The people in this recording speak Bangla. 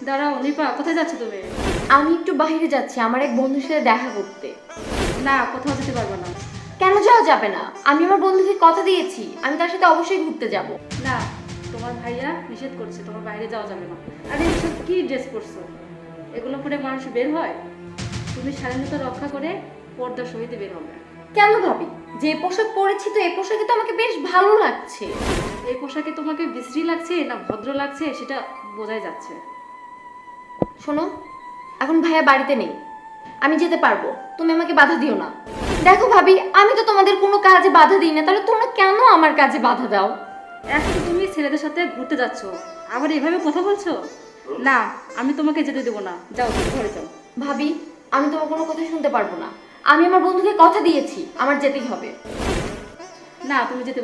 দাঁড়াও নিপা, কোথায় যাচ্ছ তুমি? আমি একটু বাইরে যাচ্ছি আমার এক বন্ধুর সাথে দেখা করতে। না, কোথাও যেতে পারবে না। কেন যাওয়া যাবে না? আমি আমার বন্ধুকে কথা দিয়েছি আমি তার সাথে অবশ্যই ঘুরতে যাব। না, তোমার ভাইয়া নিষেধ করছে, তোমার বাইরে যাওয়া যাবে না। আরে এসব কি ড্রেস পরছো? এগুলো পরে মানুষ বের হয়? তুমি স্বাধীনতা রক্ষা করে পর্দার সহিত বের হবে। কেন ভাবি? যে পোশাক পরেছি তো এই পোশাকে তো আমাকে বেশ ভালো লাগছে। এই পোশাকে তোমাকে বিশ্রী লাগছে না ভদ্র লাগছে সেটা বোঝাই যাচ্ছে। শোনো, এখন ভাইয়া বাড়িতে নেই, আমি যেতে পারবো, তুমি আমাকে বাধা দিও না। দেখো ভাবি, আমি তো তোমাদের কোনো কাজে বাধা দিই না, তাহলে তোমরা কেন আমার কাজে বাধা দাও? এখন তুমি ছেলেদের সাথে ঘুরতে যাচ্ছ, আবার এভাবে কথা বলছো? না, আমি তোমাকে যেতে দেবো না, যাও তুমি ঘরে যাও। ভাবি, আমি তোমার কোনো কথা শুনতে পারবো না। আমি আমার বন্ধুকে কথা দিয়েছি আমার যেতেই হবে। না, তুমি যেতে